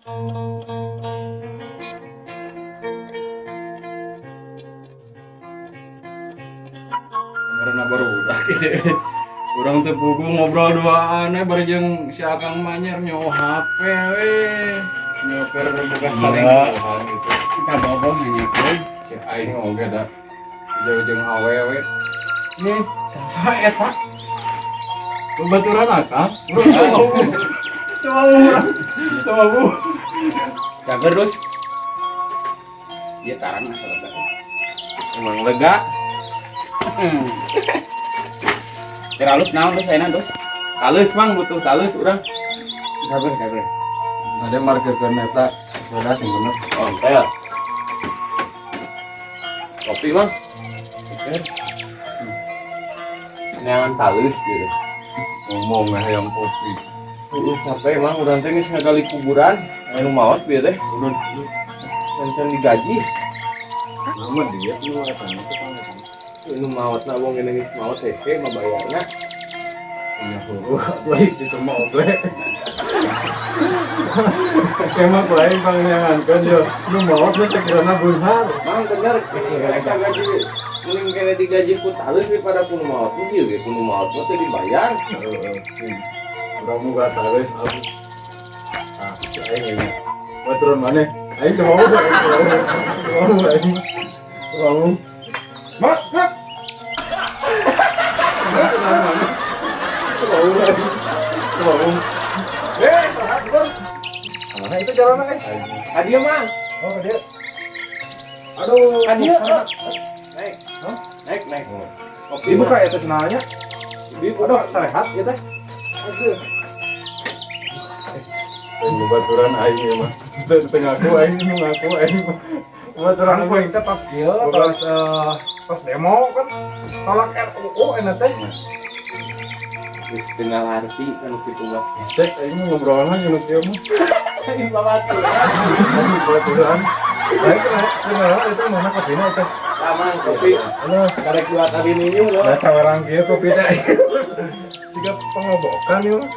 Karena baru udah gitu. Urang teh pugu ngobrol duaan bari jeung si Akang Manyar nyawa HP we. Nyoker buka saling gitu. Kita boboh nanyakeun. Si aing oge da. Jeung awewe. Nih, saha eta? Bebaturan Akang. Coba bu. Cager terus. Ieu tarang asal lega. Emang lega. Teralus naon terus ayeuna terus? Talus mang butuh talus urang. Cager. Ada markeun eta soda sing bener. Oh, teh. Kopi mah. Neangan talus gitu. Ngomong hayam kopi. Capek emang urang teh geus ngagali kuburan. Anu maot bieu teh. Ulun Can digaji. nama dia lu katanya tuh kan. Anu maotna wong geus maot teh mah bayarna. Ya baik itu mau oke. Emang lain panjangankan yo. Lu mau apa sekiranya benar. Mang bener, mereka gaji mending kena digaji ku talus daripada kuno maot ku ieu ge kuno maot mah teu dibayar. Urang muga talus aku. Ah, aing ini. Baturan mana? Aing teu mau. Mau. Mak. Mana itu jalannya? Hadiah mang. Oh, dia. Aduh, Hadiah. naik. Naik. Kopi Ibu mah. kayak itu senalnya. Ibu Aduh, sehat ya teh. aduh. Ini baturan aing ya mah. Tengah aku aing ngaku aing. Baturan aku itu pas kieu pas demo kan tolak RUU enak teh. Geus tinggal arti kan kitu mah. Sek aing ngobrol lagi nu kieu mah. Ini babatu. Baturan. Baik kenal itu mana kopina itu. Taman kopi. Aduh, Karek 2 kali minum loh. da cawerang kieu kopi teh. Siga pengobokan yuk.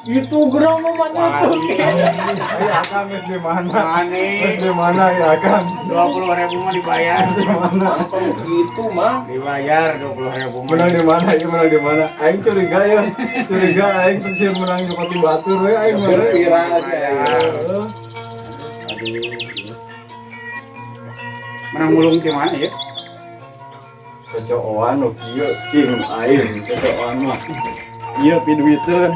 Itu gerang mamanya tuh. Ayo Akang geus di mana? Mane. Geus di mana ya Akang? 20.000 mah dibayar. Geus di mana? Gitu mah. Dibayar 20.000 mah. Menang di mana? Ieu menang di mana? Aing curiga ya. Curiga aing sih menang di Pati Batur we aing mah. Berpira aja ya. Heeh. Menang mulung di mana ya? Cocokan nu kieu cing aing cocokan mah. Ieu piduiteun.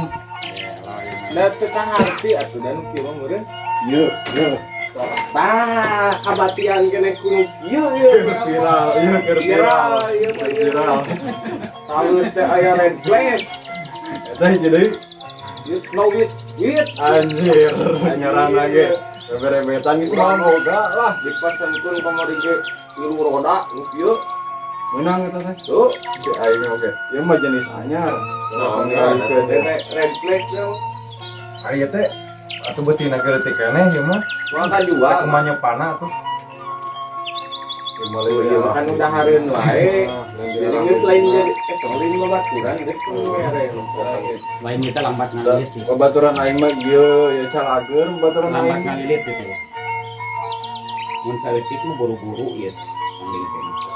Da teu kaharti atuh dan kieu mah meureun. Ieu. Tah kabatian keneh kudu kieu Keur ieu. viral, ieu keur viral. Ieu mah ieu. Viral. Talus teh aya red flash. Eta hiji deui. Ieu snow white. Anjir, nyerang lagi. Beberebetan geus mah boga lah. Dipasankeun kamari ge ngilu roda nu kieu. Menang eta teh. Tuh. Si aing oge. Ieu mah jenis anyar. Nah, red flash dong. Ari teh atuh beutina geuretik keneh ieu mah. Mah kan jual. Kumanya panah tuh. Tuh, ieu mah kan udah hareun wae. Jadi geus lain jadi lain babaturan geus mere. Lain kita lambat ngalilit sih. Babaturan aing mah ieu ya calageun babaturan Lambat aing. ngalilit gitu ya. Mun saeutik mah buru-buru ieu. Mending kayak gitu.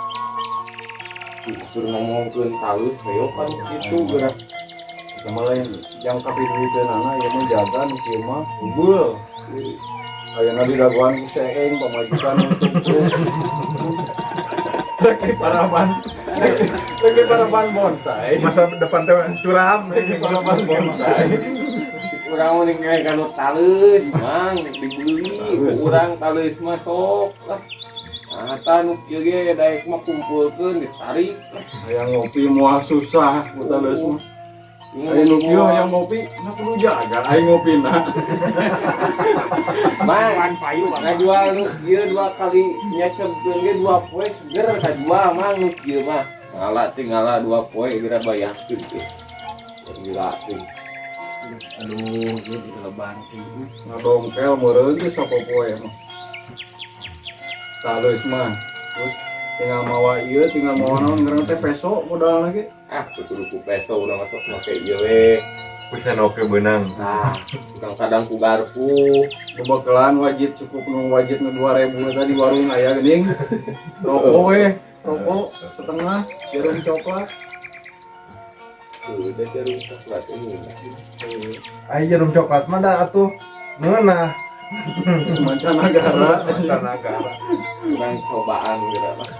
Suruh ngomongkeun talus hayo kan kitu gerak. Sama lain yang kapiduiteunana ieu mah jaga nu kieu mah unggul. Ayeuna didaguan ku seeng pamajikan untuk lagi paraban bonsai. Masa depan teh curam lagi paraban bonsai. Urang mending kayak kanu talus, mang dibeli. Urang talus mah sok lah. Nah, nu kieu ge daek mah kumpulkeun ditarik. Yang ngopi moal susah talus mah. Ayo nu kieu yang ngopi, na kudu jaga aing ngopina. Mang payu ngajual nu kieu 2 kali nyacebkeun ge 2 poe seger kajual mang nu kieu mah. Ngala tinggal 2 poe geura bayarkeun teh. Gila teh. Aduh, ieu di lebar tuh. Ngadongkel meureun geus sapopoe mah. Talus mah. Terus tinggal mawa ieu, tinggal mawa naon ngarana teh peso modal lagi. Ah, kudu ku peso udah masuk make ieu we. Bisa oke benang. Nah, kadang-kadang ku garpu. Bebekalan wajib cukup nu wajib nu 2.000 tadi warung aya geuning. Rokok rokok setengah jarum coklat. Udah jarum coklat ini. Ayo jarum coklat mah da atuh ngeunah Mancanegara. Kurang cobaan gitu mah.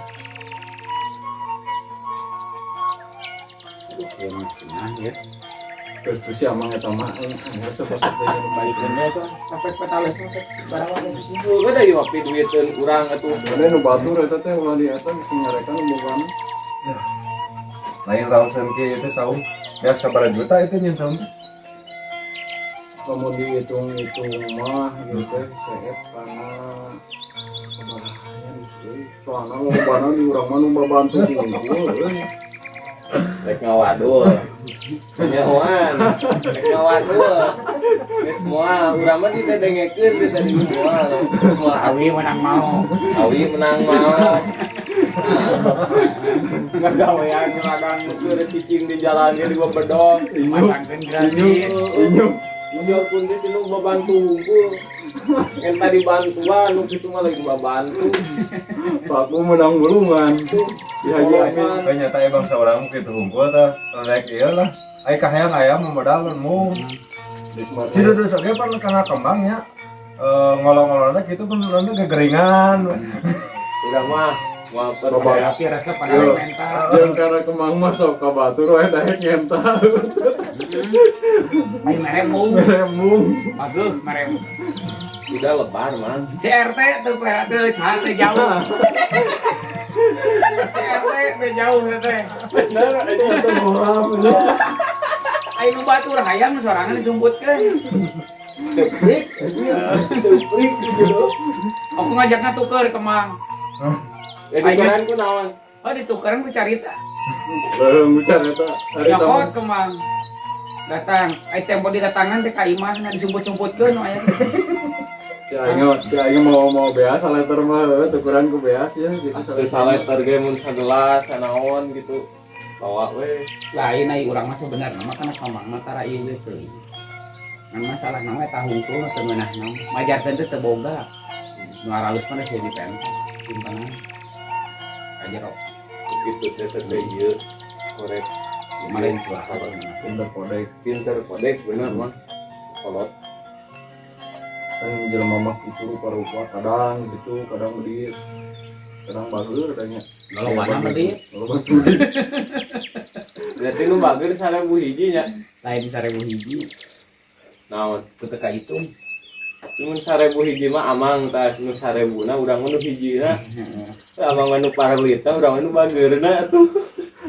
Aduh, ya ya. Terus si amang eta mah resep-resep deui Baliknya itu sampai petales sampai barang itu gak ada waktu duitun kurang atuh. ada nu batur eta teh ulah di eta bisa nyarekan nu bogaan. lain rausan ke itu saum ya sabaraha juta itu nyen saum Kamu dihitung-hitung mah gitu teh seet kana soalnya lobana di urang mah nu babantu hungkul. Rek ngawadul. Nyawan. Rek ngawadul. Geus moal urang mah didengekeun teh tadi moal. Moal Awi menang mau. awi menang mau. Gagawean ngeladang keur cicing di jalan dia di gua bedog. Masangkeun gratis. Inyuk. Jual pun dia nu babantu hungkul. Yang tadi bantuan nu kitu mah lagi babantu. Pakmu menang bulungan. Di Haji Amin. ternyata bangsa orang kitu hungkul tah rek ieu lah ai kahayang aya modal mu Di Cidu oge pan kana kembangnya ngolong-ngolongna kitu pun nanti gegeringan Udah mah mau Bapak. Tapi resep pada Yo. mental. Jeung karena kemang mah sok ka batur wae daek nyental. Main meremung. Meremung. Bagus meremung. udah lebar man. Si RT tuh sate jauh. Si RT teh jauh teh. Bener aja teh moral bener. Ayo nu batur hayang sorangan disumputkeun. Teprik, teprik gitu. Aku ngajakna tuker kemang. Edukan ku naon? Oh ditukeran ku carita. Bareng ucar eta hari Nyokot Sabtu. kemang. Datang, ai tempo didatangan teh ka imah na disumput-sumputkeun aya. Ci aing mau beas letter mah tukeran ku beas ya gitu Terus saleter ge mun sagelas sanaon gitu. Bawa we. Lain ai urang mah sebenarnya mah kana kamang mah tara ieu ge teuing. Ngan masalah nama tah hungkul teu meunahna. Majarkeun teh teu boga. Nu aralus mah geus ditempel. Simpanan. Kajerok. Gitu teh teh ieu. Korek. Kemarin tuh pinter kodek Pinter kodek bener mah. Kolot. kan jelema mah kitu rupa-rupa kadang gitu kadang belit kadang bagus katanya lolobana mah deui. Berarti nu bager 1000 hiji nya. Lain 1000 hiji. Naon? Teu teu kahitung. Mun 1000 hiji mah amang tas nu 1000na urang nu hijina. Amang nu parlita urang nu bageurna atuh.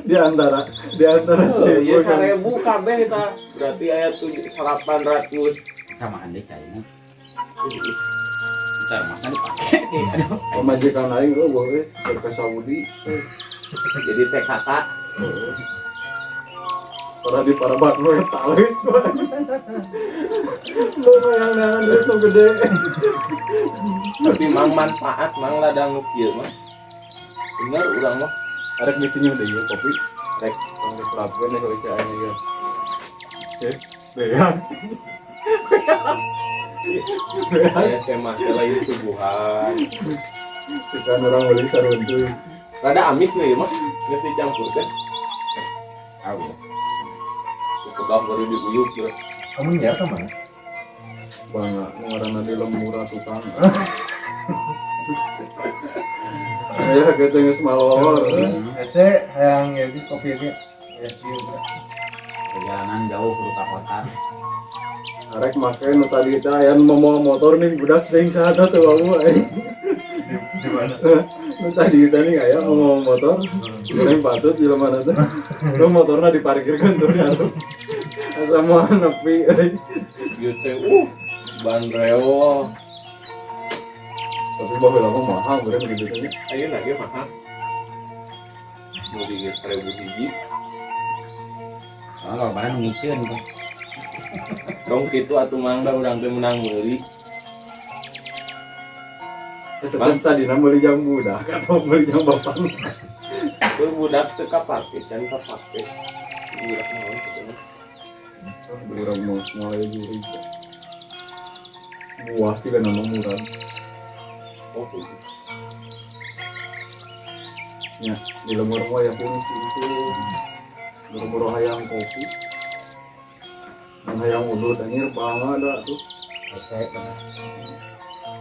di antara Iya 1000 kan 1000 kabeh eta. Berarti aya 800. Samaan deui caina. Entar masna dipake. Aduh. pemajikan aing boleh ke Saudi Jadi TKK. para di parabat lu talis lu yang nangan duit lu gede Tapi mang manfaat mang ladang nu kieu mah. Bener urang mah arek mitinya deh ya kopi rek yang diterapkan ya kalau saya ya bean aya teh mah teh lain tubuhan. sekarang orang beli saruntuy Rada amis nih mah geus dicampurkeun. Tahu. Pegang baru diuyuk ya. kamu nyiar ka mana bangga ngaranna di lemura tukang ya kita geus malor ese hayang ya di kopi ge ya kieu Perjalanan jauh ke kota. arek make nu tadi teh aya nu mau motor nih budak sing sada tuh kamu di mana nu tadi teh nih aya mau motor goreng patut di mana tuh lu motorna diparkirkan tuh ya sama nepi Ieu teh ban reo. tapi baheula mah mahal goreng gitu teh Ayeuna ge mahal. Mau di 1000 hiji. Oh, barang ngicieun tuh. Dong kitu atuh mangga urang teh menang meuli. itu kan tadi nama beli jam budak atau beli jam bapak Teu budak teu kapake can kapake. Budak naon kitu mah. Burang mau mulai juri buah juga nama murah. Oh, gitu. Ya, di lemur mo ya kunci itu. Lemur hayang kopi. Dan hayang udut anjir bangga ada tuh. Resep bener.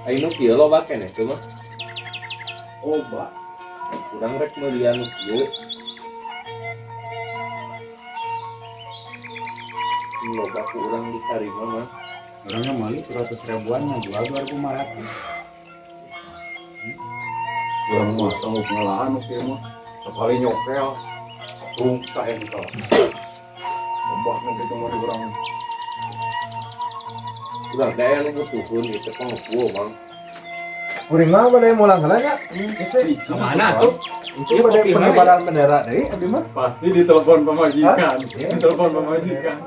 Ayo kieu lo baken itu mah. Obat. Urang rek meuli anu kieu. Lo baku urang ditarima mah. Orangnya mali 100 ribuan ngejual 2.500. Orang mah sanggup ngalahan oke mah. Sekali nyokel. Tung saengkel. Lebah nanti cuma di orang. Urang daya nu butuhkeun itu pangeupuh Bang. Kuring mah pada mulang kalanya. Itu Kemana tuh? itu pada penyebaran bendera deui abi mah. Pasti ditelepon pemajikan. Ditelepon pemajikan.